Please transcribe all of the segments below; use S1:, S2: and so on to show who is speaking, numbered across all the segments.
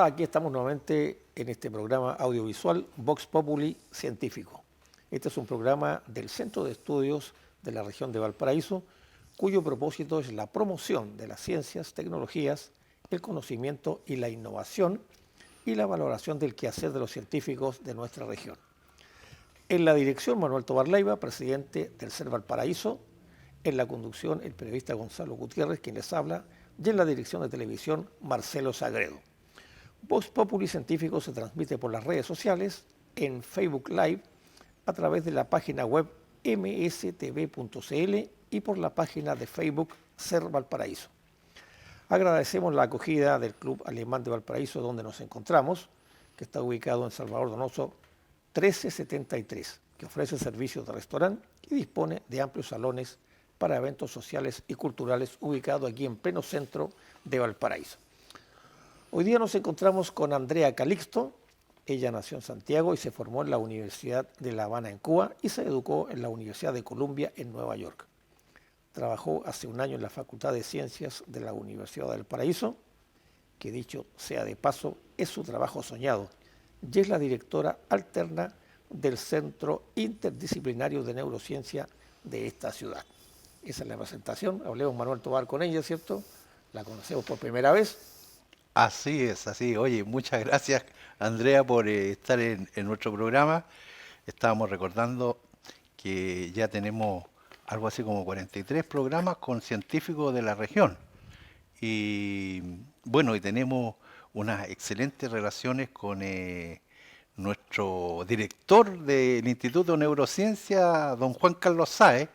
S1: Hola, aquí estamos nuevamente en este programa audiovisual Vox Populi Científico. Este es un programa del Centro de Estudios de la región de Valparaíso, cuyo propósito es la promoción de las ciencias, tecnologías, el conocimiento y la innovación y la valoración del quehacer de los científicos de nuestra región. En la dirección, Manuel Tobar Leiva, presidente del CER Valparaíso. En la conducción, el periodista Gonzalo Gutiérrez, quien les habla. Y en la dirección de televisión, Marcelo Sagredo. Vox Populi Científico se transmite por las redes sociales, en Facebook Live, a través de la página web mstv.cl y por la página de Facebook CER Valparaíso. Agradecemos la acogida del Club Alemán de Valparaíso, donde nos encontramos, que está ubicado en Salvador Donoso 1373, que ofrece servicios de restaurante y dispone de amplios salones para eventos sociales y culturales, ubicado aquí en pleno centro de Valparaíso. Hoy día nos encontramos con Andrea Calixto. Ella nació en Santiago y se formó en la Universidad de La Habana en Cuba y se educó en la Universidad de Columbia en Nueva York. Trabajó hace un año en la Facultad de Ciencias de la Universidad del Paraíso, que dicho sea de paso, es su trabajo soñado, y es la directora alterna del Centro Interdisciplinario de Neurociencia de esta ciudad. Esa es la presentación. Hablemos Manuel Tobar con ella, ¿cierto? La conocemos por primera vez.
S2: Así es, así. Oye, muchas gracias, Andrea, por estar en nuestro programa. Estábamos recordando que ya tenemos algo así como 43 programas con científicos de la región. Y bueno, y tenemos unas excelentes relaciones con nuestro director del Instituto de Neurociencia, don Juan Carlos Sáez,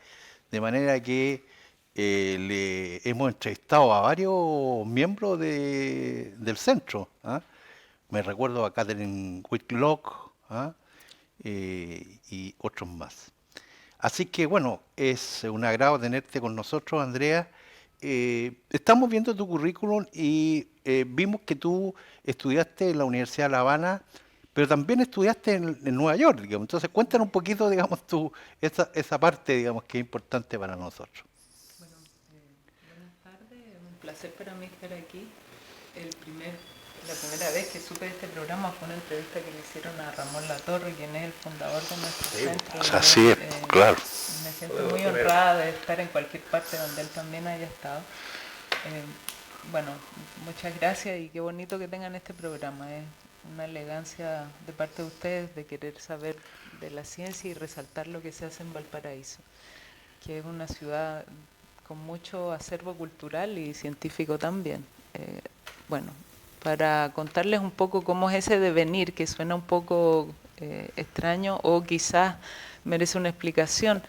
S2: de manera que le hemos entrevistado a varios miembros del centro. ¿Ah? Me recuerdo a Catherine Whitlock, ¿ah? Y otros más. Así que bueno, es un agrado tenerte con nosotros, Andrea. Estamos viendo tu currículum y vimos que tú estudiaste en la Universidad de La Habana, pero también estudiaste en Nueva York, digamos. Entonces, cuéntanos un poquito, digamos, esa parte, digamos, que es importante para nosotros.
S3: Bueno, buenas tardes, es un placer para mí estar aquí. La primera vez que supe de este programa fue una entrevista que le hicieron a Ramón Latorre, quien es el fundador de nuestro centro.
S2: Así es, claro.
S3: Me siento muy honrada de estar en cualquier parte donde él también haya estado. Bueno, muchas gracias y qué bonito que tengan este programa. Es una elegancia de parte de ustedes de querer saber de la ciencia y resaltar lo que se hace en Valparaíso, que es una ciudad con mucho acervo cultural y científico también. Bueno, para contarles un poco cómo es ese devenir, que suena un poco extraño o quizás merece una explicación.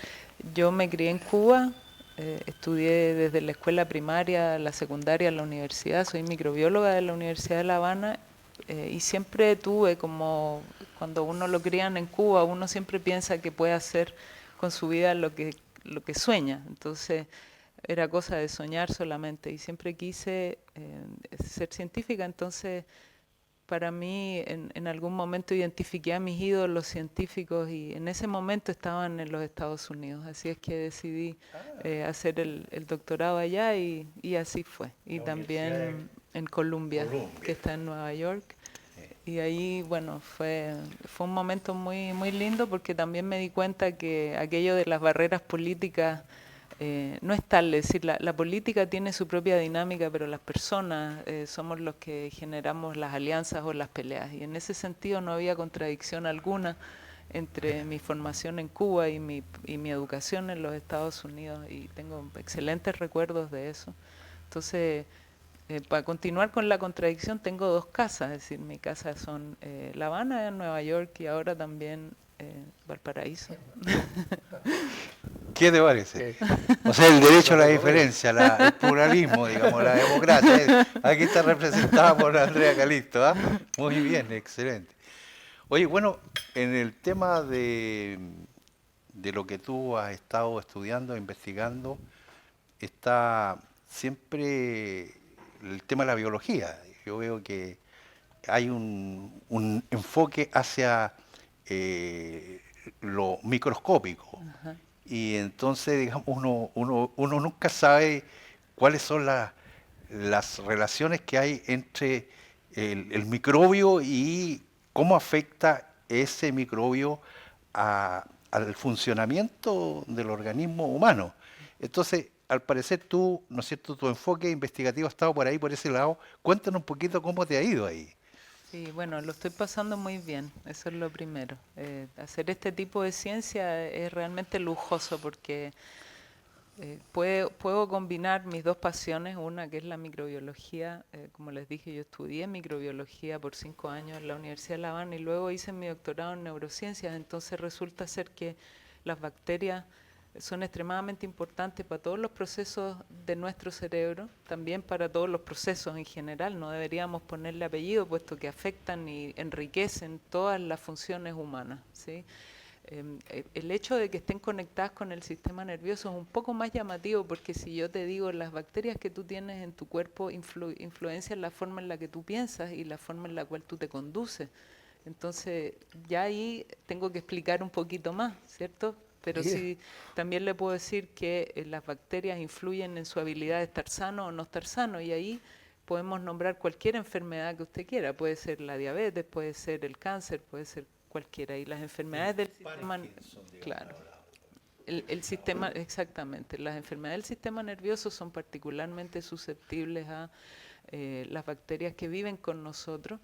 S3: Yo me crié en Cuba, estudié desde la escuela primaria, la secundaria, la universidad, soy microbióloga de la Universidad de La Habana y siempre tuve como, cuando uno lo crían en Cuba, uno siempre piensa que puede hacer con su vida lo que sueña. Entonces era cosa de soñar solamente y siempre quise ser científica. Entonces para mí en algún momento identifiqué a mis ídolos científicos y en ese momento estaban en los Estados Unidos. Así es que decidí hacer el doctorado allá y así fue. Y también en Columbia, que está en Nueva York. Y ahí, bueno, fue un momento muy, muy lindo porque también me di cuenta que aquello de las barreras políticas no es tal, es decir, la política tiene su propia dinámica, pero las personas somos los que generamos las alianzas o las peleas. Y en ese sentido no había contradicción alguna entre mi formación en Cuba y mi educación en los Estados Unidos. Y tengo excelentes recuerdos de eso. Entonces, para continuar con la contradicción, tengo dos casas, es decir, mi casa son La Habana en Nueva York y ahora también Valparaíso.
S2: ¿Qué te parece? O sea, el derecho a la diferencia, el pluralismo, digamos, la democracia. Aquí está representada por Andrea Calixto. ¿Ah? Muy bien, excelente. Oye, bueno, en el tema de lo que tú has estado estudiando, investigando, está siempre el tema de la biología. Yo veo que hay un enfoque hacia lo microscópico.
S3: Ajá.
S2: Y entonces, digamos, uno nunca sabe cuáles son las relaciones que hay entre el microbio y cómo afecta ese microbio al funcionamiento del organismo humano. Entonces, al parecer tú, ¿no es cierto?, tu enfoque investigativo ha estado por ahí, por ese lado. Cuéntanos un poquito cómo te ha ido ahí.
S3: Sí, bueno, lo estoy pasando muy bien, eso es lo primero. Hacer este tipo de ciencia es realmente lujoso porque puedo combinar mis dos pasiones, una que es la microbiología. Como les dije, yo estudié microbiología por 5 años en la Universidad de La Habana y luego hice mi doctorado en neurociencias, entonces resulta ser que las bacterias son extremadamente importantes para todos los procesos de nuestro cerebro, también para todos los procesos en general. No deberíamos ponerle apellido, puesto que afectan y enriquecen todas las funciones humanas, ¿sí? El hecho de que estén conectadas con el sistema nervioso es un poco más llamativo, porque si yo te digo las bacterias que tú tienes en tu cuerpo influencian la forma en la que tú piensas y la forma en la cual tú te conduces. Entonces ya ahí tengo que explicar un poquito más, ¿cierto? Pero
S1: Mira,
S3: sí, también le puedo decir que las bacterias influyen en su habilidad de estar sano o no estar sano, y ahí podemos nombrar cualquier enfermedad que usted quiera. Puede ser la diabetes, puede ser el cáncer, puede ser cualquiera. Y las enfermedades del sistema, claro, el sistema, exactamente, las enfermedades del sistema nervioso son particularmente susceptibles a las bacterias que viven con nosotros,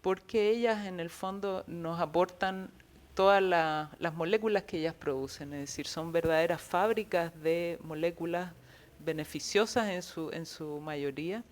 S3: porque ellas en el fondo nos aportan todas las moléculas que ellas producen, es decir, son verdaderas fábricas de moléculas beneficiosas en su mayoría,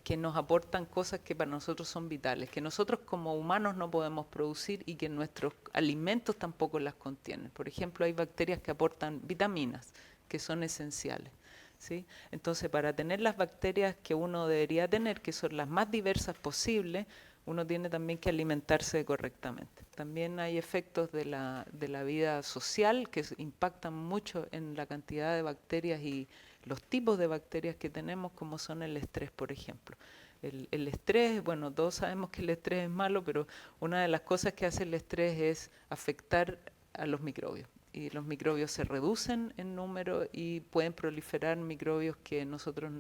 S3: que nos aportan cosas que para nosotros son vitales, que nosotros como humanos no podemos producir y que nuestros alimentos tampoco las contienen. Por ejemplo, hay bacterias que aportan vitaminas, que son esenciales, ¿sí? Entonces, para tener las bacterias que uno debería tener, que son las más diversas posibles, uno tiene también que alimentarse correctamente. También hay efectos de la vida social que impactan mucho en la cantidad de bacterias y los tipos de bacterias que tenemos, como son el estrés, por ejemplo. El estrés, bueno, todos sabemos que el estrés es malo, pero una de las cosas que hace el estrés es afectar a los microbios. Y los microbios se reducen en número y pueden proliferar microbios que nosotros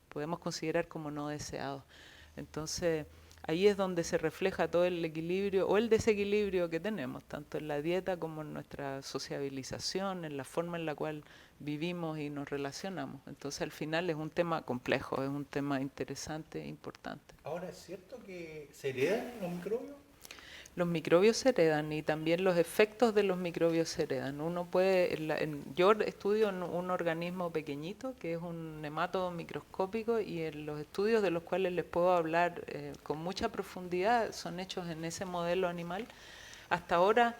S3: podemos considerar como no deseados. Entonces, ahí es donde se refleja todo el equilibrio o el desequilibrio que tenemos, tanto en la dieta como en nuestra sociabilización, en la forma en la cual vivimos y nos relacionamos. Entonces, al final es un tema complejo, es un tema interesante e importante.
S2: Ahora, ¿es cierto que se heredan los microbios?
S3: Los microbios se heredan y también los efectos de los microbios se heredan. Uno puede, yo estudio en un organismo pequeñito que es un nematodo microscópico, y en los estudios de los cuales les puedo hablar con mucha profundidad son hechos en ese modelo animal. Hasta ahora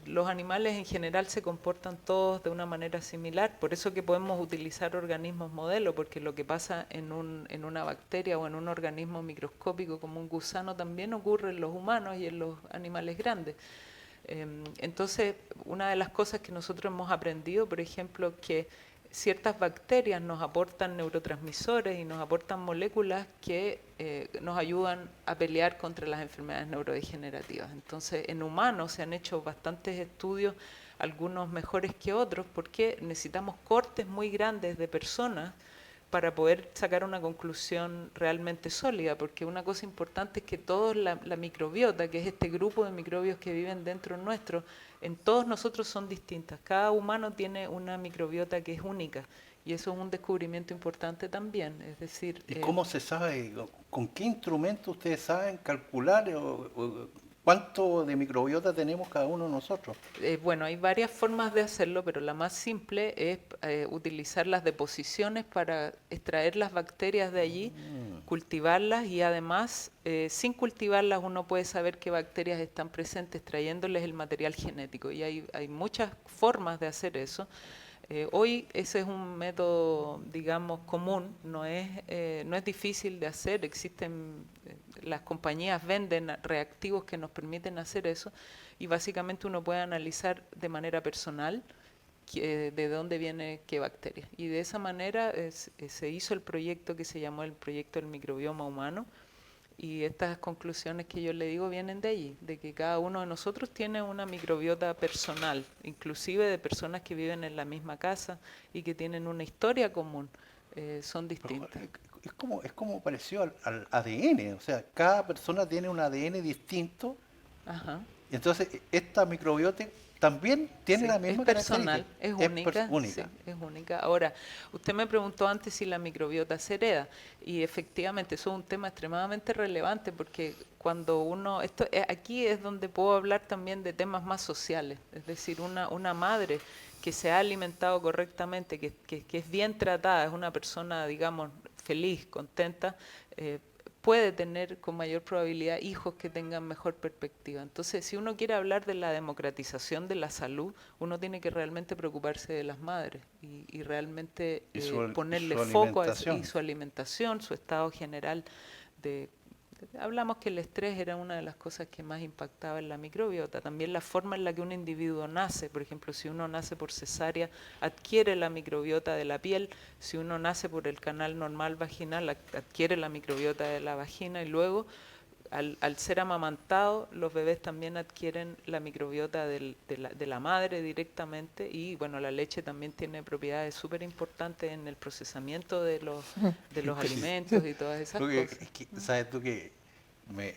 S3: los animales en general se comportan todos de una manera similar, por eso que podemos utilizar organismos modelo, porque lo que pasa en una bacteria o en un organismo microscópico como un gusano también ocurre en los humanos y en los animales grandes. Entonces, una de las cosas que nosotros hemos aprendido, por ejemplo, que ciertas bacterias nos aportan neurotransmisores y nos aportan moléculas que nos ayudan a pelear contra las enfermedades neurodegenerativas. Entonces, en humanos se han hecho bastantes estudios, algunos mejores que otros, porque necesitamos cortes muy grandes de personas para poder sacar una conclusión realmente sólida, porque una cosa importante es que toda la microbiota, que es este grupo de microbios que viven dentro nuestro, en todos nosotros son distintas. Cada humano tiene una microbiota que es única, y eso es un descubrimiento importante también. Es decir,
S2: ¿Y cómo se sabe? ¿Con qué instrumento ustedes saben calcular cuánto de microbiota tenemos cada uno de nosotros?
S3: Bueno, hay varias formas de hacerlo, pero la más simple es utilizar las deposiciones para extraer las bacterias de allí, cultivarlas, y además, sin cultivarlas, uno puede saber qué bacterias están presentes trayéndoles el material genético. Y hay muchas formas de hacer eso. Hoy ese es un método, digamos, común, no es difícil de hacer. Existen, las compañías venden reactivos que nos permiten hacer eso, y básicamente uno puede analizar de manera personal de dónde viene qué bacteria. Y de esa manera se hizo el proyecto que se llamó el proyecto del microbioma humano. Y estas conclusiones que yo le digo vienen de allí, de que cada uno de nosotros tiene una microbiota personal, inclusive de personas que viven en la misma casa y que tienen una historia común, son distintas.
S2: es como parecido al ADN, o sea, cada persona tiene un ADN distinto,
S3: Ajá.
S2: y entonces esta microbiota también tiene
S3: Sí,
S2: la
S3: es
S2: misma
S3: personal,
S2: característica,
S3: es única,
S2: única.
S3: sí, es única. Ahora, usted me preguntó antes si la microbiota se hereda y efectivamente eso es un tema extremadamente relevante porque cuando uno, aquí es donde puedo hablar también de temas más sociales, es decir, una madre que se ha alimentado correctamente, que es bien tratada, es una persona, digamos, feliz, contenta, puede tener con mayor probabilidad hijos que tengan mejor perspectiva. Entonces, si uno quiere hablar de la democratización de la salud, uno tiene que realmente preocuparse de las madres y realmente
S2: Y
S3: ponerle
S2: su
S3: foco a eso, y
S2: alimentación.
S3: su alimentación, su estado general de... Hablamos que el estrés era una de las cosas que más impactaba en la microbiota. También la forma en la que un individuo nace. Por ejemplo, si uno nace por cesárea, adquiere la microbiota de la piel. Si uno nace por el canal normal vaginal, adquiere la microbiota de la vagina. Y luego, al ser amamantado, los bebés también adquieren la microbiota de la madre directamente. Y bueno, la leche también tiene propiedades súper importantes en el procesamiento de los alimentos y todas esas cosas.
S2: ¿Sabes tú que me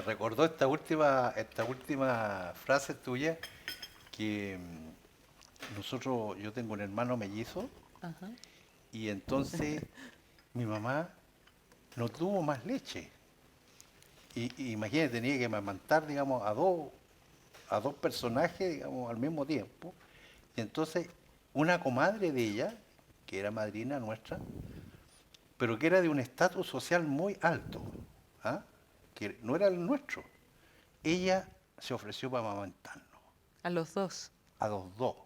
S2: recordó esta última frase tuya que yo tengo un hermano mellizo
S3: Ajá.
S2: y entonces mi mamá no tuvo más leche. Y imagínate, tenía que amamantar, digamos, a dos personajes, digamos, al mismo tiempo. Y entonces una comadre de ella, que era madrina nuestra, pero que era de un estatus social muy alto, ¿ah? Que no era el nuestro. Ella se ofreció para amamantarnos,
S3: A los dos.
S2: a los dos.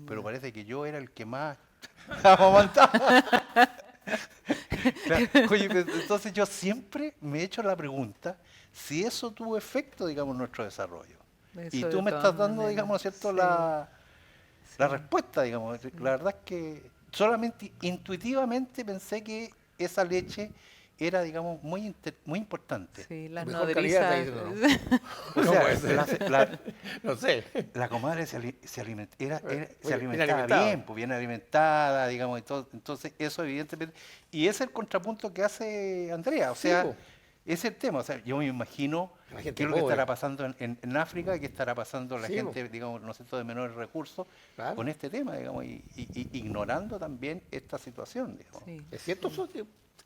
S2: Pero
S3: Ya.
S2: parece que yo era el que más amamantaba. Claro. Oye, pues, entonces yo siempre me he hecho la pregunta si eso tuvo efecto, digamos, en nuestro desarrollo. Y
S3: Eso de
S2: tú me
S3: todas
S2: estás dando,
S3: maneras.
S2: digamos, ¿cierto?
S3: Sí,
S2: La
S3: sí,
S2: respuesta, digamos.
S3: sí.
S2: La verdad es que solamente intuitivamente pensé que esa leche era, digamos, muy importante.
S3: Sí,
S1: De
S3: las
S1: mejor calidad, está
S3: nodrizas.
S1: diciendo, ¿no?
S2: O
S1: No
S2: sea,
S1: puede ser. No sé.
S2: la comadre se
S1: Bien
S2: alimentaba
S1: alimentado.
S2: bien, pues bien alimentada, digamos, y todo. Entonces eso evidentemente, y es el contrapunto que hace Andrea, o
S1: Sí,
S2: sea,
S1: pues.
S2: es el tema, o sea, yo me imagino
S1: La
S2: qué
S1: gente
S2: es lo que estará
S1: pobre.
S2: pasando en África, qué estará pasando la
S1: Sí, pues.
S2: gente, digamos, no sé, de menores recursos
S1: Claro.
S2: con este tema, digamos, y ignorando también esta situación, digamos.
S3: Sí,
S1: Es cierto
S3: sí.
S1: eso que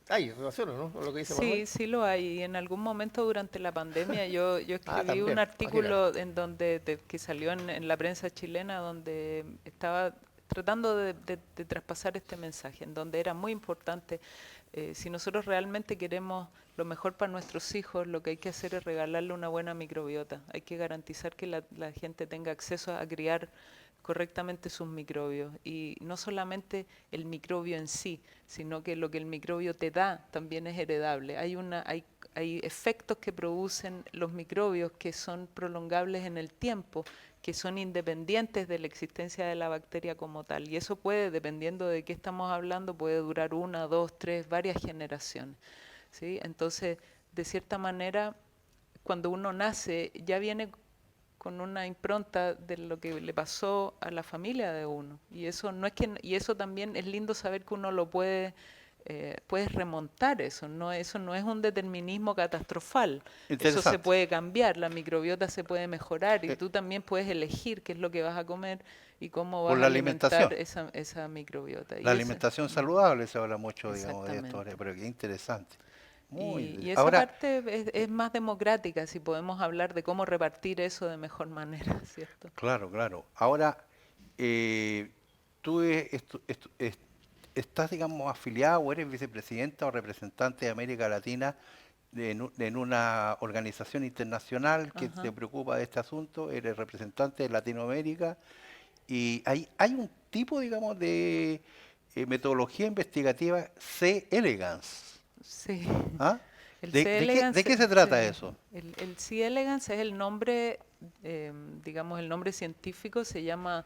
S1: hay relaciones, ¿no? Con lo que dice
S3: Sí,
S1: Manuel.
S3: sí lo hay. Y en algún momento durante la pandemia yo
S1: Ah,
S3: escribí un
S1: también. Imagínate.
S3: artículo en donde que salió en la prensa chilena donde estaba tratando de traspasar este mensaje, en donde era muy importante, si nosotros realmente queremos lo mejor para nuestros hijos, lo que hay que hacer es regalarle una buena microbiota. Hay que garantizar que la gente tenga acceso a criar correctamente sus microbios y no solamente el microbio en sí, sino que lo que el microbio te da también es heredable. Hay efectos que producen los microbios que son prolongables en el tiempo, que son independientes de la existencia de la bacteria como tal. Y eso puede, dependiendo de qué estamos hablando, puede durar 1, 2, 3, varias generaciones. ¿Sí? Entonces, de cierta manera, cuando uno nace, ya viene con una impronta de lo que le pasó a la familia de uno. Y eso no es que, y eso también es lindo saber que uno lo puedes remontar eso no es un determinismo catastrofal. Eso se
S2: Interesante.
S3: puede cambiar, la microbiota se puede mejorar y
S2: Eh,
S3: tú también puedes elegir qué es lo que vas a comer y cómo
S2: por
S3: vas a
S2: la
S3: alimentar
S2: alimentación.
S3: esa microbiota.
S2: La
S3: Y eso,
S2: alimentación saludable se habla mucho, digamos, de esto,
S3: exactamente.
S2: pero qué interesante.
S3: Y esa
S2: Ahora,
S3: parte es más democrática, si podemos hablar de cómo repartir eso de mejor manera, ¿cierto?
S2: claro, claro. Ahora, eh, tú estás, digamos, afiliado o eres vicepresidenta o representante de América Latina en una organización internacional que se
S3: Ajá.
S2: preocupa de este asunto, eres representante de Latinoamérica y hay un tipo, digamos, de metodología investigativa C. elegans.
S3: Sí,
S2: ¿Ah?
S3: el C.
S2: De
S3: elegans,
S2: qué se
S3: sí.
S2: trata eso?
S3: El C. elegans es el nombre, digamos, el nombre científico, se llama,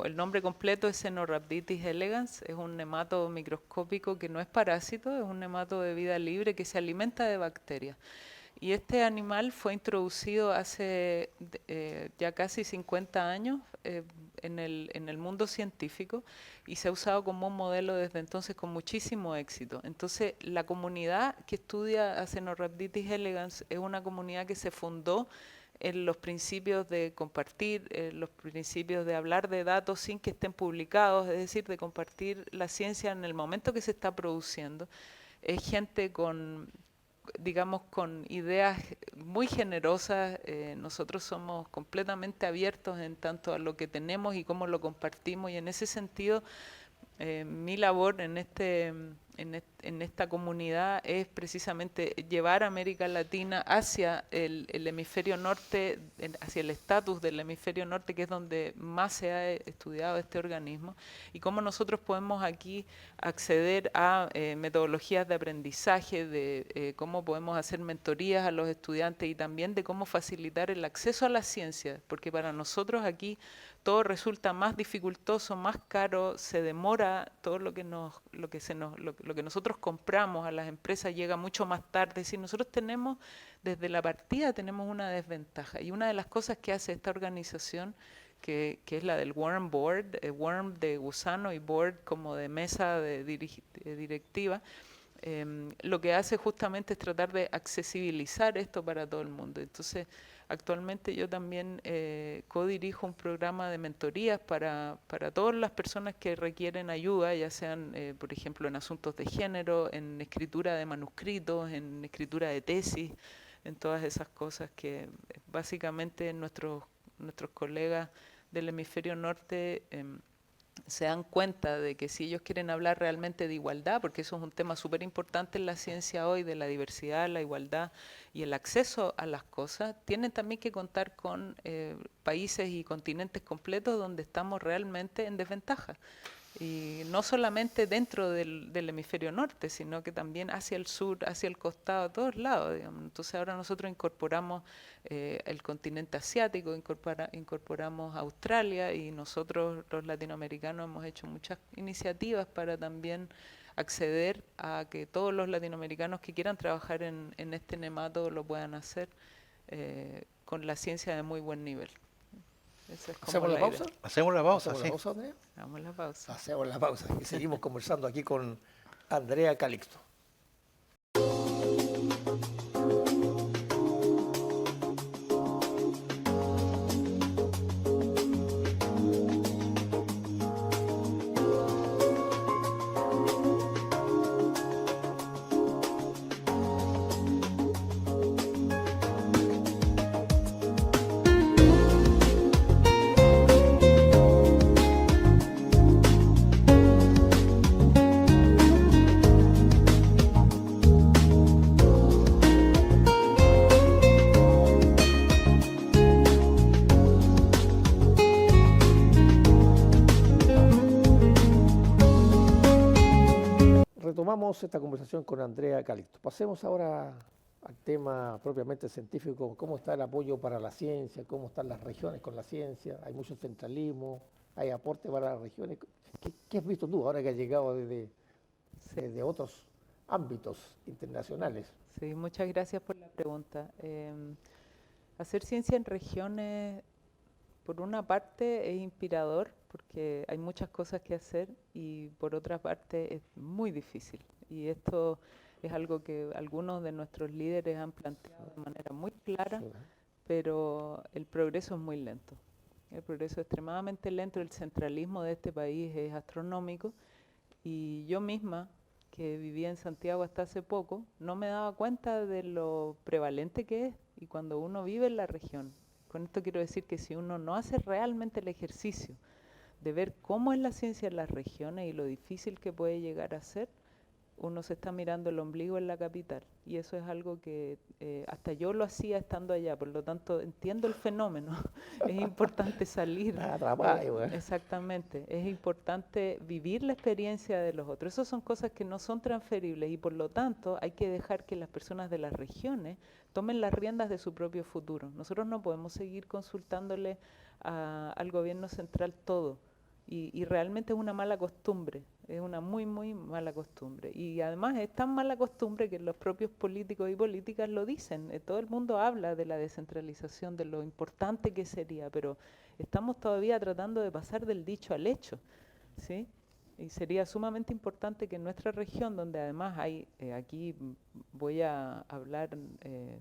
S3: el nombre completo es Cenorhabditis elegans, es un nemátodo microscópico que no es parásito, es un nemátodo de vida libre que se alimenta de bacterias. Y este animal fue introducido hace ya casi 50 años en el mundo científico y se ha usado como un modelo desde entonces con muchísimo éxito. Entonces, la comunidad que estudia Acenorhabditis elegans es una comunidad que se fundó en los principios de compartir, los principios de hablar de datos sin que estén publicados, es decir, de compartir la ciencia en el momento que se está produciendo. Es gente con, digamos, con ideas muy generosas. Nosotros somos completamente abiertos en tanto a lo que tenemos y cómo lo compartimos, y en ese sentido mi labor en esta comunidad es precisamente llevar a América Latina hacia el hemisferio norte, hacia el estatus del hemisferio norte, que es donde más se ha estudiado este organismo, y cómo nosotros podemos aquí acceder a metodologías de aprendizaje, de cómo podemos hacer mentorías a los estudiantes y también de cómo facilitar el acceso a la ciencia, porque para nosotros aquí todo resulta más dificultoso, más caro, se demora, todo lo que nosotros compramos a las empresas llega mucho más tarde. Si nosotros tenemos, desde la partida tenemos una desventaja, y una de las cosas que hace esta organización, que es la del Worm Board, Worm de gusano y Board como de mesa directiva, lo que hace justamente es tratar de accesibilizar esto para todo el mundo. Entonces, actualmente yo también codirijo un programa de mentorías para todas las personas que requieren ayuda, ya sean, por ejemplo, en asuntos de género, en escritura de manuscritos, en escritura de tesis, en todas esas cosas que básicamente nuestros colegas del hemisferio norte se dan cuenta de que si ellos quieren hablar realmente de igualdad, porque eso es un tema súper importante en la ciencia hoy, de la diversidad, la igualdad y el acceso a las cosas, tienen también que contar con países y continentes completos donde estamos realmente en desventaja. Y no solamente dentro del hemisferio norte, sino que también hacia el sur, hacia el costado, a todos lados, digamos. Entonces ahora nosotros incorporamos el continente asiático, incorporamos Australia, y nosotros los latinoamericanos hemos hecho muchas iniciativas para también acceder a que todos los latinoamericanos que quieran trabajar en este nemato lo puedan hacer con la ciencia de muy buen nivel. Esa es como
S1: ¿Hacemos la pausa?
S2: Hacemos la pausa,
S1: ¿Hacemos
S2: sí.
S1: la pausa, Andrea?
S3: Hagamos la pausa.
S1: Hacemos la pausa y seguimos conversando aquí con Andrea Calixto. Retomamos esta conversación con Andrea Calixto. Pasemos ahora al tema propiamente científico. ¿Cómo está el apoyo para la ciencia? ¿Cómo están las regiones con la ciencia? ¿Hay mucho centralismo? ¿Hay aporte para las regiones? ¿Qué has visto tú ahora que has llegado desde otros ámbitos internacionales?
S3: Sí, muchas gracias por la pregunta. Hacer ciencia en regiones, por una parte, es inspirador porque hay muchas cosas que hacer, y por otra parte es muy difícil. Y esto es algo que algunos de nuestros líderes han planteado de manera muy clara, pero el progreso es muy lento. El progreso es extremadamente lento, el centralismo de este país es astronómico, y yo misma, que vivía en Santiago hasta hace poco, no me daba cuenta de lo prevalente que es, y cuando uno vive en la región, con esto quiero decir que si uno no hace realmente el ejercicio de ver cómo es la ciencia en las regiones y lo difícil que puede llegar a ser, uno se está mirando el ombligo en la capital, y eso es algo que hasta yo lo hacía estando allá, por lo tanto entiendo el fenómeno. Es importante salir, exactamente, es importante vivir la experiencia de los otros. Esas son cosas que no son transferibles, y por lo tanto hay que dejar que las personas de las regiones tomen las riendas de su propio futuro. Nosotros no podemos seguir consultándole al gobierno central todo, Y realmente es una mala costumbre, es una muy, muy mala costumbre. Y además es tan mala costumbre que los propios políticos y políticas lo dicen. Todo el mundo habla de la descentralización, de lo importante que sería, pero estamos todavía tratando de pasar del dicho al hecho, ¿sí? Y sería sumamente importante que en nuestra región, donde además hay, aquí voy a hablar,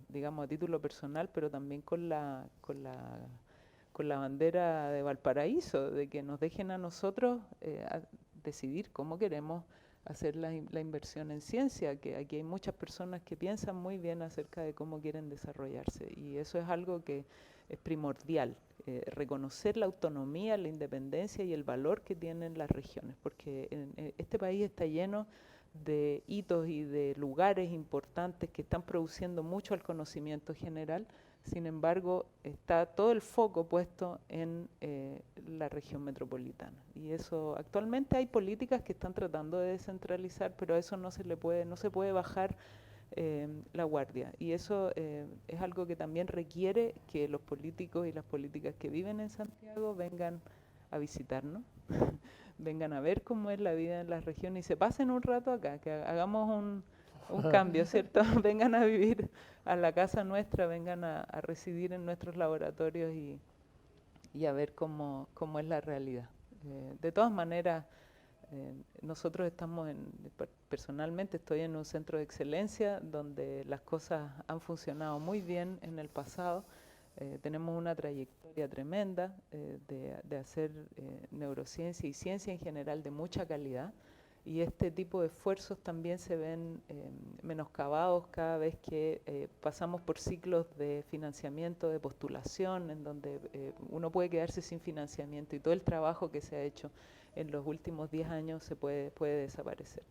S3: digamos, a título personal, pero también con la bandera de Valparaíso, de que nos dejen a nosotros decidir cómo queremos hacer la inversión en ciencia, que aquí hay muchas personas que piensan muy bien acerca de cómo quieren desarrollarse, y eso es algo que es primordial, reconocer la autonomía, la independencia y el valor que tienen las regiones, porque este país está lleno de hitos y de lugares importantes que están produciendo mucho al conocimiento general. Sin embargo, está todo el foco puesto en la región metropolitana. Y eso, actualmente hay políticas que están tratando de descentralizar, pero a eso no se puede bajar la guardia. Y eso es algo que también requiere que los políticos y las políticas que viven en Santiago vengan a visitarnos, vengan a ver cómo es la vida en la región y se pasen un rato acá, que hagamos un cambio, ¿cierto? Vengan a vivir a la casa nuestra, vengan a residir en nuestros laboratorios y a ver cómo es la realidad. De todas maneras, nosotros estamos personalmente estoy en un centro de excelencia donde las cosas han funcionado muy bien en el pasado. Tenemos una trayectoria tremenda de hacer neurociencia y ciencia en general de mucha calidad. Y este tipo de esfuerzos también se ven menoscabados cada vez que pasamos por ciclos de financiamiento, de postulación, en donde uno puede quedarse sin financiamiento y todo el trabajo que se ha hecho en los últimos 10 años se puede desaparecer.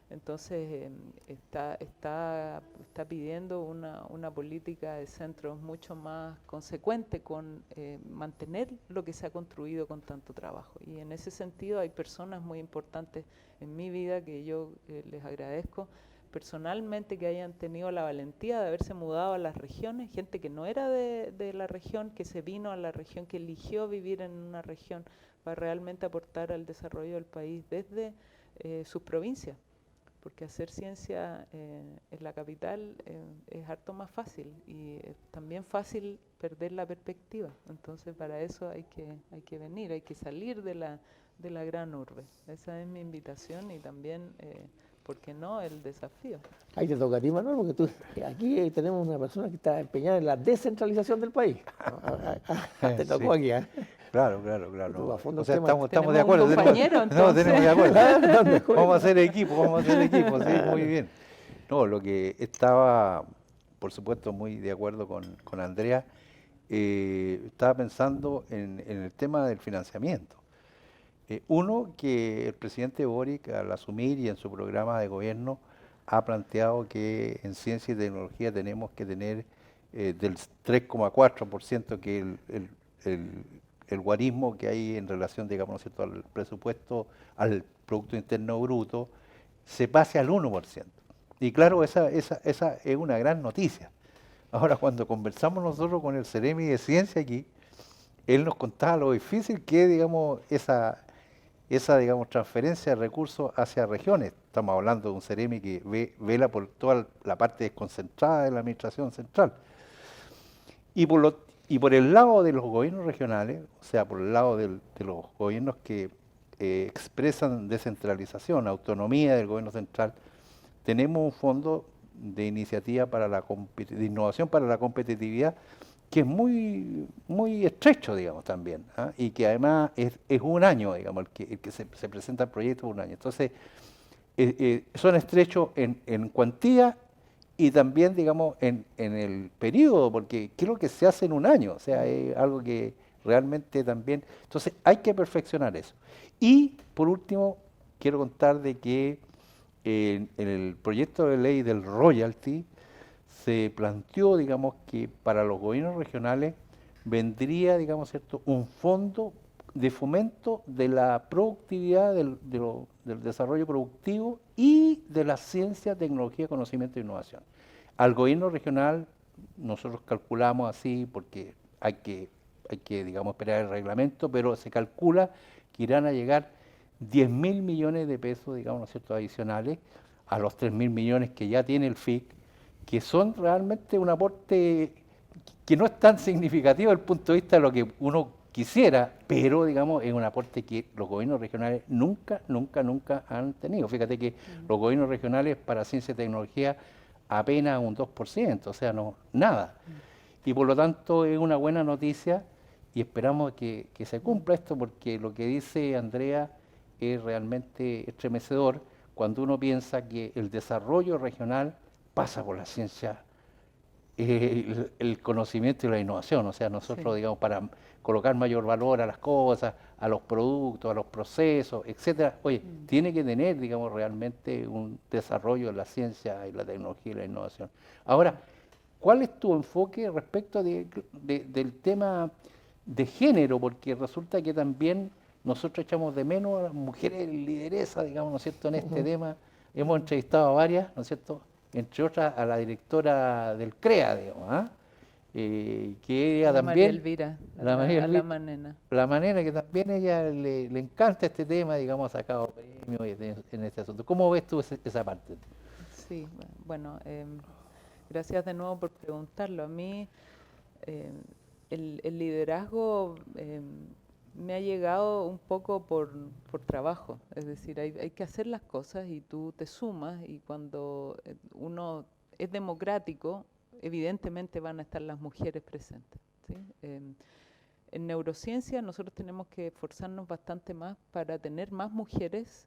S3: Entonces está pidiendo una política de centros mucho más consecuente con mantener lo que se ha construido con tanto trabajo. Y en ese sentido hay personas muy importantes en mi vida que yo les agradezco personalmente que hayan tenido la valentía de haberse mudado a las regiones, gente que no era de la región, que se vino a la región, que eligió vivir en una región para realmente aportar al desarrollo del país desde sus provincias. Porque hacer ciencia en la capital es harto más fácil y es también fácil perder la perspectiva. Entonces para eso hay que venir, hay que salir de la gran urbe. Esa es mi invitación y también, ¿por qué no?, el desafío.
S1: Ahí te toca a ti, Manuel, porque tú, aquí tenemos una persona que está empeñada en la descentralización del país. Te tocó
S2: Sí.
S1: aquí, ¿eh?
S2: Claro.
S1: Tú, a fondo
S2: O sea,
S1: tema.
S2: estamos de acuerdo.
S3: Un compañero,
S2: Tenemos de acuerdo. Vamos a hacer equipo, sí,
S1: Claro.
S2: muy bien. No, lo que estaba, por supuesto, muy de acuerdo con Andrea, estaba pensando en el tema del financiamiento. Uno, que el presidente Boric, al asumir y en su programa de gobierno, ha planteado que en ciencia y tecnología tenemos que tener del 3,4%, que el guarismo que hay en relación, digamos, ¿no es cierto?, al presupuesto, al Producto Interno Bruto, se pase al 1%. Y claro, esa es una gran noticia. Ahora, cuando conversamos nosotros con el Ceremi de Ciencia aquí, él nos contaba lo difícil que es, digamos, esa digamos, transferencia de recursos hacia regiones. Estamos hablando de un Ceremi que vela por toda la parte desconcentrada de la administración central. Y por el lado de los gobiernos regionales, o sea, por el lado de los gobiernos que expresan descentralización, autonomía del gobierno central, tenemos un fondo de iniciativa para de innovación para la competitividad que es muy, muy estrecho, digamos, también, ¿ah? Y que además es un año, digamos, el que se presenta el proyecto un año. Entonces, son estrechos en cuantía y también, digamos, en el periodo, porque creo que se hace en un año, o sea, es algo que realmente también... Entonces, hay que perfeccionar eso. Y, por último, quiero contar de que en el proyecto de ley del royalty se planteó, digamos, que para los gobiernos regionales vendría, digamos, ¿cierto?, un fondo de fomento de la productividad, del desarrollo productivo y de la ciencia, tecnología, conocimiento e innovación. Al gobierno regional nosotros calculamos así porque hay que hay que, digamos, esperar el reglamento, pero se calcula que irán a llegar 10.000 millones de pesos, digamos, ¿no es cierto?, adicionales a los 3.000 millones que ya tiene el FIC, que son realmente un aporte que no es tan significativo desde el punto de vista de lo que uno quisiera, pero digamos es un aporte que los gobiernos regionales nunca han tenido. Fíjate que los gobiernos regionales para ciencia y tecnología apenas un 2%, o sea, no, nada. Y por lo tanto es una buena noticia y esperamos que se cumpla esto, porque lo que dice Andrea es realmente estremecedor cuando uno piensa que el desarrollo regional pasa por la ciencia, el conocimiento y la innovación. O sea, nosotros,
S3: Sí.
S2: digamos, para colocar mayor valor a las cosas, a los productos, a los procesos, etcétera, oye, tiene que tener, digamos, realmente un desarrollo en la ciencia y la tecnología y la innovación. Ahora, ¿cuál es tu enfoque respecto del tema de género? Porque resulta que también nosotros echamos de menos a las mujeres lideresas, digamos, ¿no es cierto?, en este tema. Hemos entrevistado a varias, ¿no es cierto?, entre otras a la directora del CREA, digamos, ¿ah? Que ella
S3: La María
S2: también,
S3: Elvira,
S2: la María
S3: a la
S2: Elvira,
S3: manena.
S2: la manera que también ella le encanta este tema, digamos, ha sacado premios en este asunto. ¿Cómo ves tú esa parte?
S3: Sí, bueno, gracias de nuevo por preguntarlo. A mí eh, el liderazgo me ha llegado un poco por trabajo, es decir, hay que hacer las cosas y tú te sumas, y cuando uno es democrático, evidentemente van a estar las mujeres presentes, ¿sí? En neurociencia nosotros tenemos que esforzarnos bastante más para tener más mujeres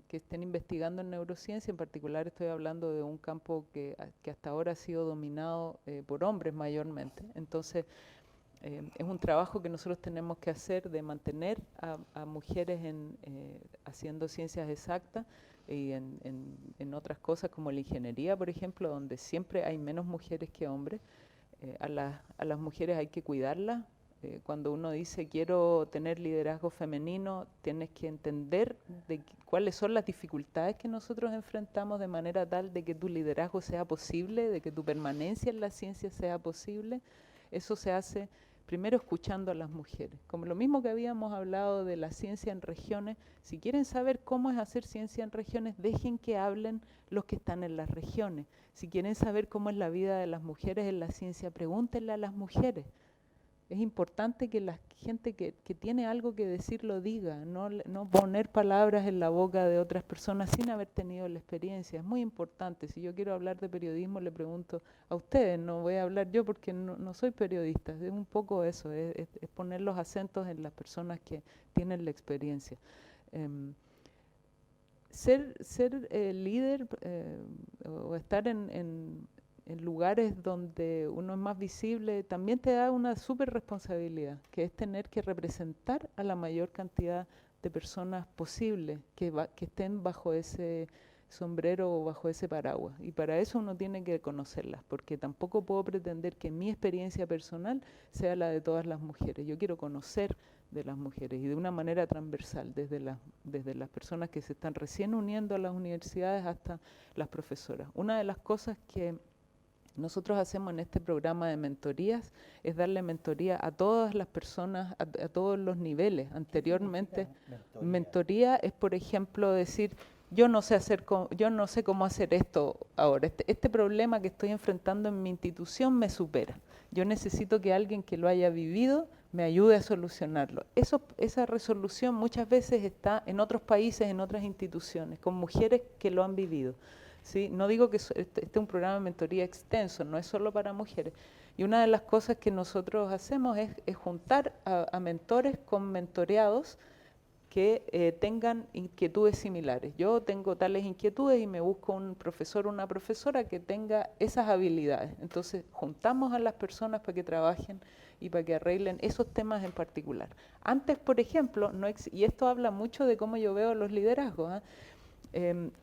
S3: que estén investigando en neurociencia. En particular estoy hablando de un campo que hasta ahora ha sido dominado por hombres mayormente. Entonces es un trabajo que nosotros tenemos que hacer de mantener a mujeres haciendo ciencias exactas y en otras cosas como la ingeniería, por ejemplo, donde siempre hay menos mujeres que hombres. A las mujeres hay que cuidarlas. Cuando uno dice quiero tener liderazgo femenino, tienes que entender cuáles son las dificultades que nosotros enfrentamos, de manera tal de que tu liderazgo sea posible, de que tu permanencia en la ciencia sea posible. Eso se hace primero escuchando a las mujeres. Como lo mismo que habíamos hablado de la ciencia en regiones, si quieren saber cómo es hacer ciencia en regiones, dejen que hablen los que están en las regiones. Si quieren saber cómo es la vida de las mujeres en la ciencia, pregúntenle a las mujeres. Es importante que la gente que tiene algo que decir lo diga, no poner palabras en la boca de otras personas sin haber tenido la experiencia. Es muy importante. Si yo quiero hablar de periodismo, le pregunto a ustedes, no voy a hablar yo porque no soy periodista. Es un poco eso, es poner los acentos en las personas que tienen la experiencia. Ser líder o estar en lugares donde uno es más visible, también te da una súper responsabilidad, que es tener que representar a la mayor cantidad de personas posible que estén bajo ese sombrero o bajo ese paraguas. Y para eso uno tiene que conocerlas, porque tampoco puedo pretender que mi experiencia personal sea la de todas las mujeres. Yo quiero conocer de las mujeres y de una manera transversal, desde las personas que se están recién uniendo a las universidades hasta las profesoras. Una de las cosas que nosotros hacemos en este programa de mentorías es darle mentoría a todas las personas, a todos los niveles. Anteriormente, mentoría es, por ejemplo, decir, yo no sé cómo hacer esto ahora. Este problema que estoy enfrentando en mi institución me supera. Yo necesito que alguien que lo haya vivido me ayude a solucionarlo. Esa resolución muchas veces está en otros países, en otras instituciones, con mujeres que lo han vivido. ¿Sí? No digo que este es un programa de mentoría extenso, no es solo para mujeres. Y una de las cosas que nosotros hacemos es juntar a mentores con mentoreados que tengan inquietudes similares. Yo tengo tales inquietudes y me busco un profesor o una profesora que tenga esas habilidades. Entonces juntamos a las personas para que trabajen y para que arreglen esos temas en particular. Antes, por ejemplo, y esto habla mucho de cómo yo veo los liderazgos,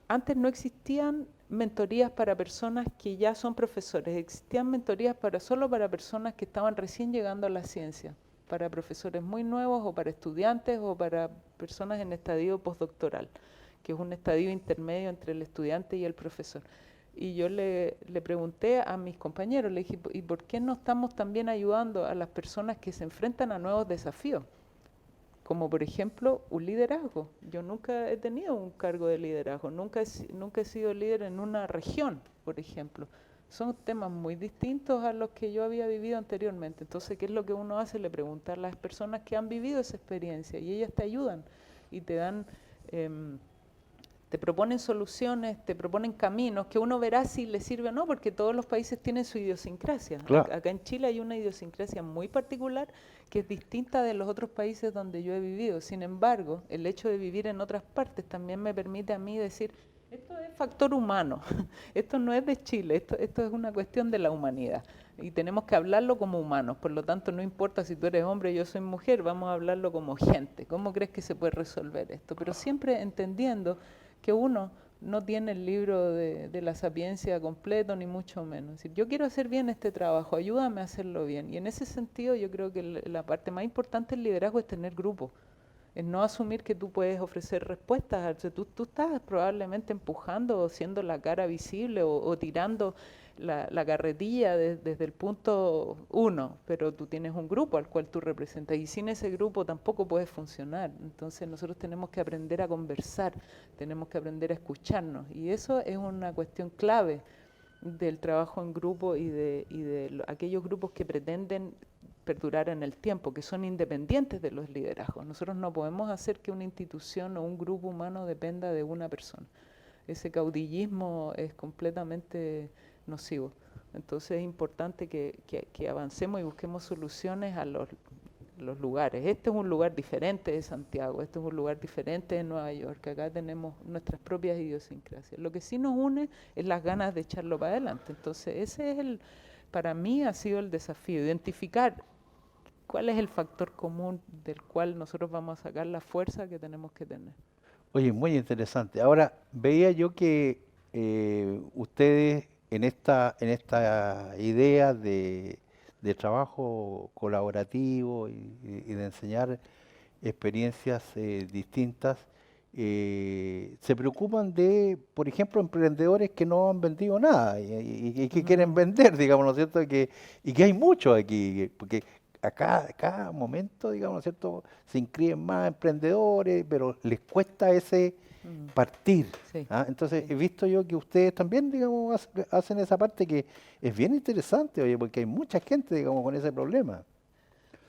S3: antes no existían mentorías para personas que ya son profesores, existían mentorías solo para personas que estaban recién llegando a la ciencia, para profesores muy nuevos o para estudiantes o para personas en estadio postdoctoral, que es un estadio intermedio entre el estudiante y el profesor. y yo le pregunté a mis compañeros, le dije, ¿y por qué no estamos también ayudando a las personas que se enfrentan a nuevos desafíos? Como por ejemplo un liderazgo. Yo nunca he tenido un cargo de liderazgo, nunca he sido líder en una región, por ejemplo. Son temas muy distintos a los que yo había vivido anteriormente. Entonces, ¿qué es lo que uno hace? Le pregunta a las personas que han vivido esa experiencia y ellas te ayudan y te dan, te proponen soluciones, te proponen caminos que uno verá si le sirve o no, porque todos los países tienen su idiosincrasia.
S2: Claro.
S3: Acá en Chile hay una idiosincrasia muy particular que es distinta de los otros países donde yo he vivido. Sin embargo, el hecho de vivir en otras partes también me permite a mí decir, esto es factor humano, esto no es de Chile, esto es una cuestión de la humanidad y tenemos que hablarlo como humanos. Por lo tanto, no importa si tú eres hombre o yo soy mujer, vamos a hablarlo como gente. ¿Cómo crees que se puede resolver esto? Pero siempre entendiendo que uno no tiene el libro de la sapiencia completo, ni mucho menos. Es decir, yo quiero hacer bien este trabajo, ayúdame a hacerlo bien. Y en ese sentido yo creo que la parte más importante del liderazgo es tener grupo. Es no asumir que tú puedes ofrecer respuestas. O sea, tú estás probablemente empujando o siendo la cara visible o tirando la carretilla desde el punto 1, pero tú tienes un grupo al cual tú representas y sin ese grupo tampoco puedes funcionar. Entonces nosotros tenemos que aprender a conversar, tenemos que aprender a escucharnos y eso es una cuestión clave del trabajo en grupo y de aquellos grupos que pretenden perdurar en el tiempo, que son independientes de los liderazgos. Nosotros no podemos hacer que una institución o un grupo humano dependa de una persona. Ese caudillismo es completamente nocivo. Entonces es importante que avancemos y busquemos soluciones a los lugares. Este es un lugar diferente de Santiago, este es un lugar diferente de Nueva York, acá tenemos nuestras propias idiosincrasias. Lo que sí nos une es las ganas de echarlo para adelante. Entonces ese es para mí ha sido el desafío, identificar cuál es el factor común del cual nosotros vamos a sacar la fuerza que tenemos que tener.
S2: Oye, muy interesante. Ahora, veía yo que ustedes en esta idea de trabajo colaborativo y de enseñar experiencias distintas, se preocupan de, por ejemplo, emprendedores que no han vendido nada y que quieren vender, digamos, ¿no es cierto? Y que hay muchos aquí, porque a cada momento, digamos, ¿no es cierto? Se inscriben más emprendedores, pero les cuesta ese partir.
S3: Sí,
S2: ¿Ah? Entonces,
S3: sí.
S2: he visto yo que ustedes también, digamos, hacen esa parte que es bien interesante, oye, porque hay mucha gente, digamos, con ese problema.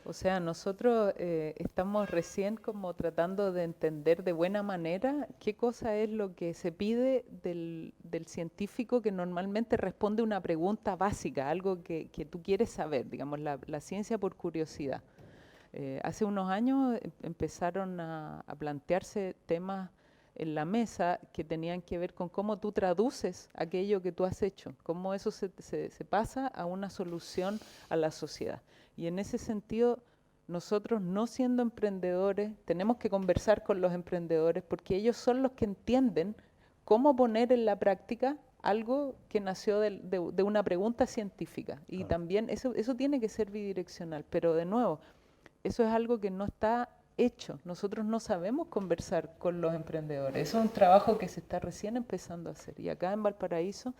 S3: O sea, nosotros estamos recién como tratando de entender de buena manera qué cosa es lo que se pide del científico que normalmente responde una pregunta básica, algo que tú quieres saber, digamos, la ciencia por curiosidad. Hace unos años empezaron a plantearse temas en la mesa que tenían que ver con cómo tú traduces aquello que tú has hecho, cómo eso se pasa a una solución a la sociedad. Y en ese sentido, nosotros no siendo emprendedores, tenemos que conversar con los emprendedores porque ellos son los que entienden cómo poner en la práctica algo que nació de una pregunta científica. Y también eso tiene que ser bidireccional, pero de nuevo, eso es algo que no está hecho. Nosotros no sabemos conversar con los emprendedores. Eso es un trabajo que se está recién empezando a hacer. Y acá en Valparaíso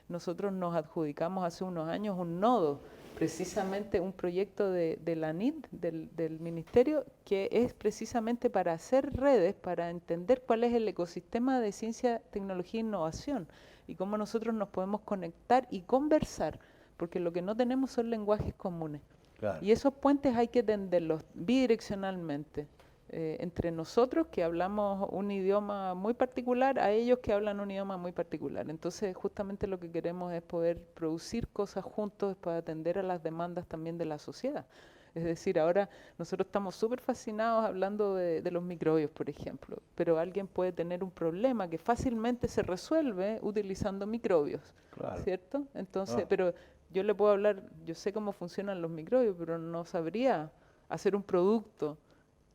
S3: nosotros nos adjudicamos hace unos años un nodo, precisamente un proyecto de la NID, del Ministerio, que es precisamente para hacer redes, para entender cuál es el ecosistema de ciencia, tecnología e innovación y cómo nosotros nos podemos conectar y conversar, porque lo que no tenemos son lenguajes comunes.
S2: Claro.
S3: Y esos puentes hay que tenderlos bidireccionalmente, entre nosotros que hablamos un idioma muy particular a ellos que hablan un idioma muy particular. Entonces justamente lo que queremos es poder producir cosas juntos para atender a las demandas también de la sociedad. Es decir, ahora nosotros estamos súper fascinados hablando de los microbios, por ejemplo, pero alguien puede tener un problema que fácilmente se resuelve utilizando microbios,
S2: Claro.
S3: ¿cierto? Entonces,
S2: Ah.
S3: pero yo le puedo hablar, yo sé cómo funcionan los microbios, pero no sabría hacer un producto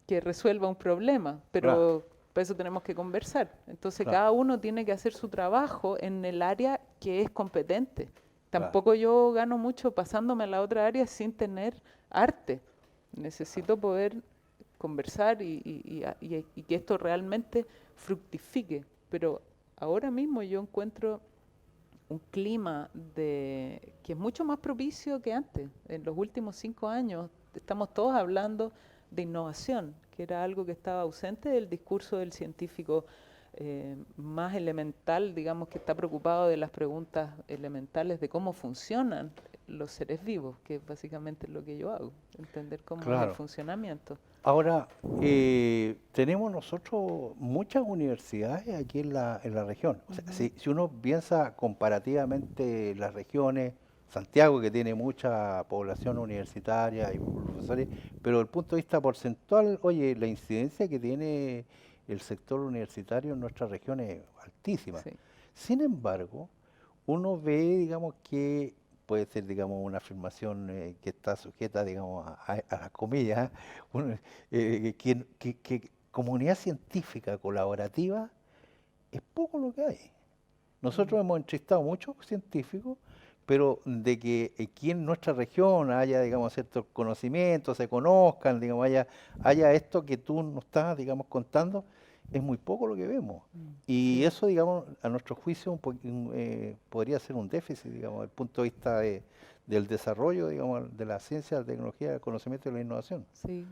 S3: que resuelva un problema, pero
S2: Claro.
S3: para eso tenemos que conversar. Entonces,
S2: Claro.
S3: cada uno tiene que hacer su trabajo en el área que es competente.
S2: Claro.
S3: Tampoco yo gano mucho pasándome a la otra área sin tener arte. Necesito poder conversar y que esto realmente fructifique. Pero ahora mismo yo encuentro un clima que es mucho más propicio que antes. En los últimos 5 años estamos todos hablando de innovación, que era algo que estaba ausente del discurso del científico más elemental, digamos, que está preocupado de las preguntas elementales de cómo funcionan los seres vivos, que es básicamente lo que yo hago, entender cómo es el
S2: Claro.
S3: funcionamiento.
S2: Ahora, tenemos nosotros muchas universidades aquí en la región. O sea, si uno piensa comparativamente las regiones, Santiago que tiene mucha población universitaria y profesores, pero desde el punto de vista porcentual, oye, la incidencia que tiene el sector universitario en nuestra región es altísima.
S3: Sí.
S2: Sin embargo, uno ve, digamos, que puede ser, digamos, una afirmación que está sujeta, digamos, a las comillas, que comunidad científica colaborativa es poco lo que hay. Nosotros hemos entrevistado muchos científicos, pero de que aquí en nuestra región haya, digamos, ciertos conocimientos, se conozcan, digamos, haya esto que tú nos estás, digamos, contando, es muy poco lo que vemos. Y
S3: Sí.
S2: eso, digamos, a nuestro juicio podría ser un déficit, digamos, desde el punto de vista del desarrollo, digamos, de la ciencia, la tecnología, el conocimiento y la innovación.
S3: Sí,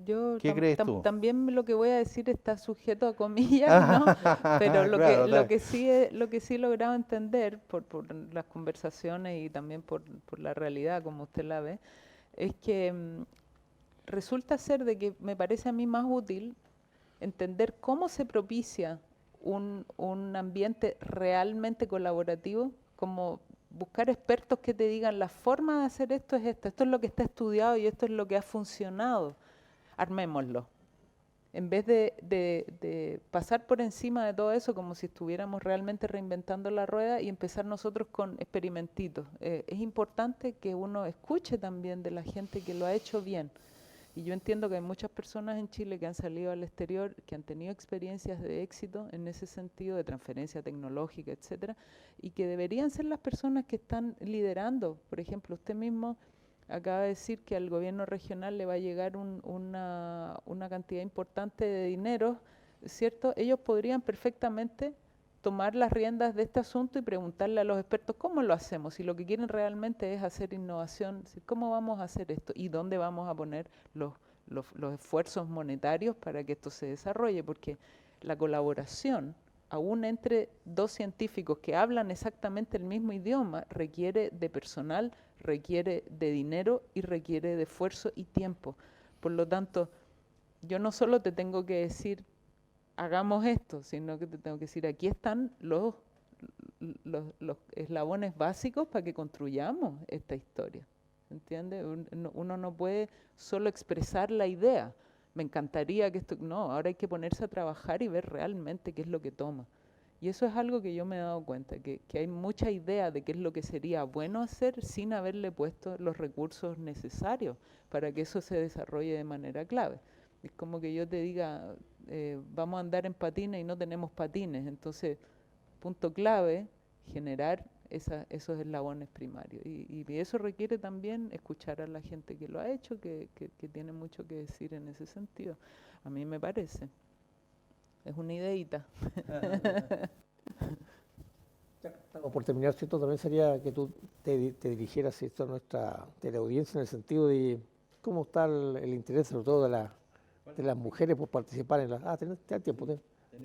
S3: yo
S2: ¿Qué crees tú?
S3: también lo que voy a decir está sujeto a comillas, ¿no? Pero
S2: Claro,
S3: lo que sí he logrado entender por las conversaciones y también por la realidad, como usted la ve, es que resulta ser de que me parece a mí más útil entender cómo se propicia un ambiente realmente colaborativo, como buscar expertos que te digan la forma de hacer esto es esto es lo que está estudiado y esto es lo que ha funcionado, armémoslo. En vez de pasar por encima de todo eso como si estuviéramos realmente reinventando la rueda y empezar nosotros con experimentitos. Es importante que uno escuche también de la gente que lo ha hecho bien. Y yo entiendo que hay muchas personas en Chile que han salido al exterior, que han tenido experiencias de éxito en ese sentido, de transferencia tecnológica, etcétera, y que deberían ser las personas que están liderando. Por ejemplo, usted mismo acaba de decir que al gobierno regional le va a llegar una cantidad importante de dinero, ¿cierto? Ellos podrían perfectamente tomar las riendas de este asunto y preguntarle a los expertos cómo lo hacemos, si lo que quieren realmente es hacer innovación, cómo vamos a hacer esto y dónde vamos a poner los esfuerzos monetarios para que esto se desarrolle, porque la colaboración, aún entre dos científicos que hablan exactamente el mismo idioma, requiere de personal, requiere de dinero y requiere de esfuerzo y tiempo. Por lo tanto, yo no solo te tengo que decir hagamos esto, sino que te tengo que decir, aquí están los eslabones básicos para que construyamos esta historia. ¿Entiendes? Uno no puede solo expresar la idea. Me encantaría que esto... No, ahora hay que ponerse a trabajar y ver realmente qué es lo que toma. Y eso es algo que yo me he dado cuenta, que hay mucha idea de qué es lo que sería bueno hacer sin haberle puesto los recursos necesarios para que eso se desarrolle de manera clave. Es como que yo te diga, vamos a andar en patines y no tenemos patines. Entonces, punto clave, generar esos eslabones primarios. Y eso requiere también escuchar a la gente que lo ha hecho, que tiene mucho que decir en ese sentido. A mí me parece. Es una ideita.
S1: Por terminar, ¿cierto? También sería que tú te dirigieras, ¿cierto?, a nuestra teleaudiencia en el sentido de cómo está el interés, sobre todo de las mujeres, por participar en las... tenés tiempo,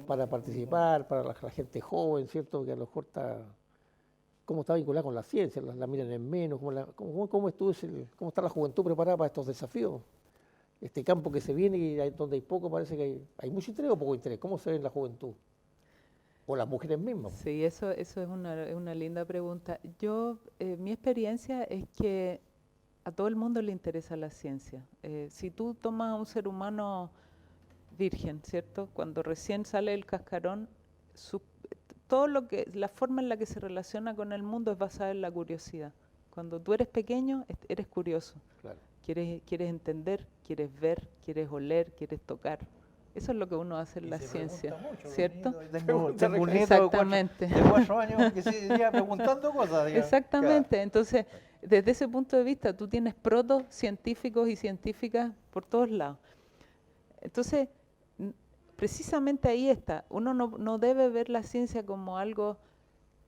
S1: para participar, para la gente joven, ¿cierto?, que a lo mejor cómo está vinculada con la ciencia, la miran en menos, cómo está la juventud preparada para estos desafíos. Este campo que se viene y donde hay poco, parece que hay mucho interés o poco interés. ¿Cómo se ve en la juventud? O las mujeres mismas.
S3: Sí, eso es una linda pregunta. Mi experiencia es que a todo el mundo le interesa la ciencia. Si tú tomas a un ser humano virgen, ¿cierto? Cuando recién sale del cascarón, la forma en la que se relaciona con el mundo es basada en la curiosidad. Cuando tú eres pequeño, eres curioso.
S1: Claro.
S3: Quieres entender, quieres ver, quieres oler, quieres tocar. Eso es lo que uno hace en la ciencia, ¿cierto?
S2: Tengo un nieto
S3: Exactamente.
S2: de 4 años que sigue preguntando cosas. Digamos.
S3: Exactamente.
S2: Claro.
S3: Entonces, desde ese punto de vista, tú tienes científicos y científicas por todos lados. Entonces, precisamente ahí está. Uno no debe ver la ciencia como algo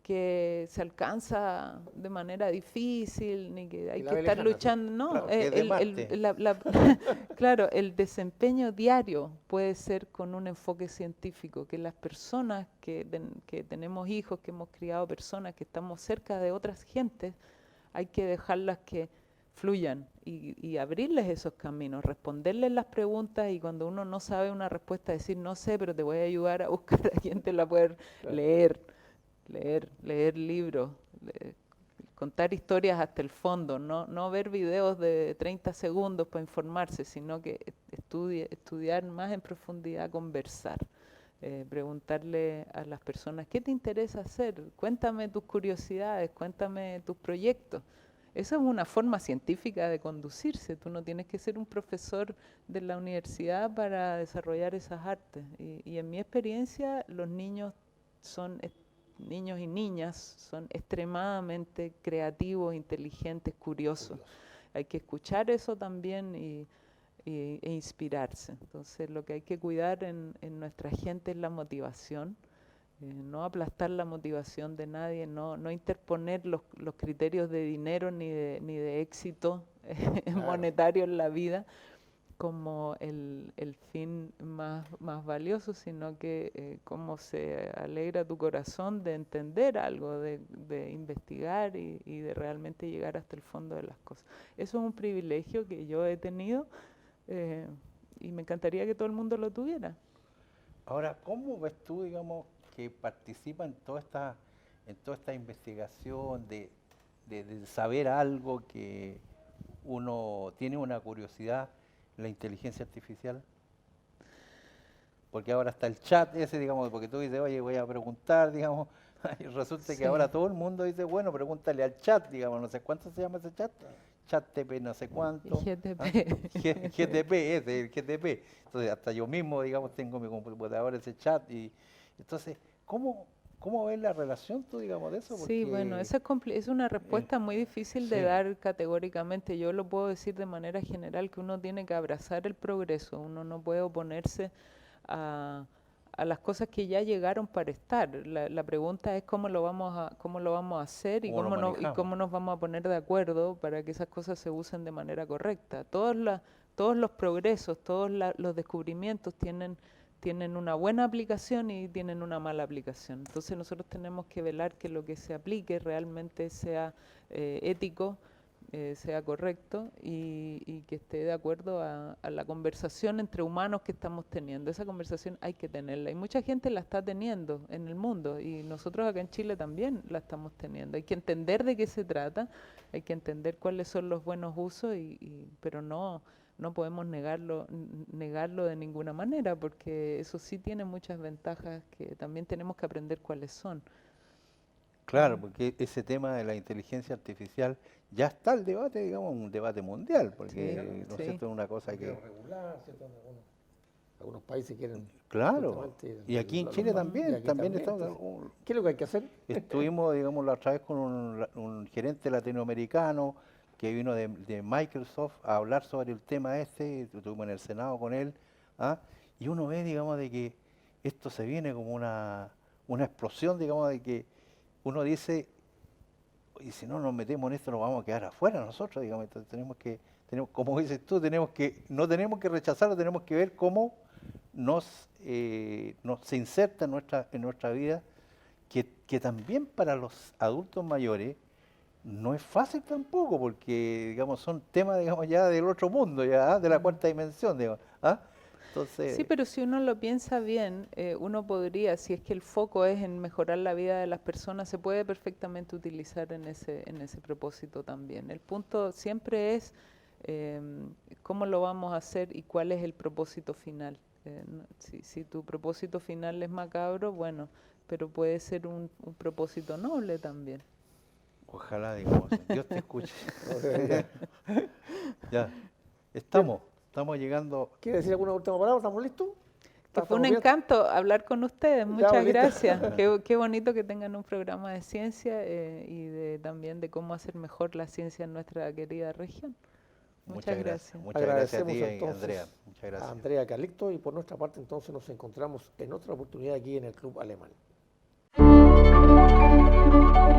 S3: que se alcanza de manera difícil, ni que hay
S1: la
S3: que
S1: ve
S3: estar
S1: lejana,
S3: luchando, no,
S2: Claro, que es de Marte.
S3: claro, el desempeño diario puede ser con un enfoque científico, que las personas que tenemos hijos, que hemos criado personas, que estamos cerca de otras gentes, hay que dejarlas que fluyan y abrirles esos caminos, responderles las preguntas, y cuando uno no sabe una respuesta, decir no sé, pero te voy a ayudar a buscar a quien te la pueda leer libros, contar historias hasta el fondo, no ver videos de 30 segundos para informarse, sino que estudiar más en profundidad, conversar. Preguntarle a las personas, ¿qué te interesa hacer? Cuéntame tus curiosidades, cuéntame tus proyectos. Esa es una forma científica de conducirse. Tú no tienes que ser un profesor de la universidad para desarrollar esas artes. Y en mi experiencia, los niños y niñas son extremadamente creativos, inteligentes, curiosos. Hay que escuchar eso también e inspirarse. Entonces, lo que hay que cuidar en nuestra gente es la motivación. No aplastar la motivación de nadie, no interponer los criterios de dinero ni de éxito monetario en la vida como el fin más valioso, sino que cómo se alegra tu corazón de entender algo, de investigar y de realmente llegar hasta el fondo de las cosas. Eso es un privilegio que yo he tenido y me encantaría que todo el mundo lo tuviera.
S2: Ahora, ¿cómo ves tú, digamos, que participa en toda esta investigación de saber algo que uno tiene una curiosidad, la inteligencia artificial? Porque ahora está el chat ese, digamos, porque tú dices, oye, voy a preguntar, digamos, y resulta que ahora todo el mundo dice, bueno, pregúntale al chat, digamos, no sé cuánto se llama ese chat, ChatTP no sé cuánto.
S3: GTP.
S2: GTP, ese, el GTP. Entonces, hasta yo mismo, digamos, tengo mi computadora, ese chat, y entonces, ¿cómo ves la relación tú, digamos, de eso?
S3: Sí, bueno, esa es una respuesta muy difícil de dar categóricamente. Yo lo puedo decir de manera general, que uno tiene que abrazar el progreso, uno no puede oponerse a las cosas que ya llegaron para estar. La pregunta es cómo lo vamos a hacer y cómo nos vamos a poner de acuerdo para que esas cosas se usen de manera correcta. Todos los progresos, los descubrimientos tienen una buena aplicación y tienen una mala aplicación. Entonces nosotros tenemos que velar que lo que se aplique realmente sea ético, sea correcto y que esté de acuerdo a la conversación entre humanos que estamos teniendo. Esa conversación hay que tenerla y mucha gente la está teniendo en el mundo y nosotros acá en Chile también la estamos teniendo. Hay que entender de qué se trata, hay que entender cuáles son los buenos usos, pero no podemos negarlo de ninguna manera, porque eso sí tiene muchas ventajas que también tenemos que aprender cuáles son.
S2: Claro, porque ese tema de la inteligencia artificial ya está el debate, digamos, un debate mundial, porque ¿no es cierto? Es una cosa que...
S1: regular, ¿cierto? Algunos países quieren...
S2: Claro, y aquí en Chile también estamos...
S1: ¿Qué es lo que hay que hacer?
S2: Estuvimos, digamos, la otra vez con un gerente latinoamericano que vino de Microsoft a hablar sobre el tema estuvimos en el Senado con él, y uno ve, digamos, de que esto se viene como una explosión, digamos, de que uno dice, y si no nos metemos en esto nos vamos a quedar afuera nosotros, digamos, entonces como dices tú, no tenemos que rechazarlo, tenemos que ver cómo se inserta en nuestra vida, que también para los adultos mayores no es fácil tampoco, porque digamos son temas, digamos, ya del otro mundo, ya de la cuarta dimensión, digamos. Entonces,
S3: sí, pero si uno lo piensa bien, uno podría, si es que el foco es en mejorar la vida de las personas, se puede perfectamente utilizar en ese propósito también. El punto siempre es cómo lo vamos a hacer y cuál es el propósito final. Si tu propósito final es macabro, bueno, pero puede ser un propósito noble también.
S2: Ojalá, digamos, Dios te escuche. Ya, estamos llegando.
S1: ¿Quiere decir alguna última palabra? ¿Estamos listos?
S3: Que fue un encanto hablar con ustedes, muchas gracias. Qué bonito que tengan un programa de ciencia y también de cómo hacer mejor la ciencia en nuestra querida región. Muchas gracias.
S2: Muchas gracias a ti, Andrea. Muchas gracias.
S1: A Andrea Calixto, y por nuestra parte entonces nos encontramos en otra oportunidad aquí en el Club Alemán.
S4: Thank you.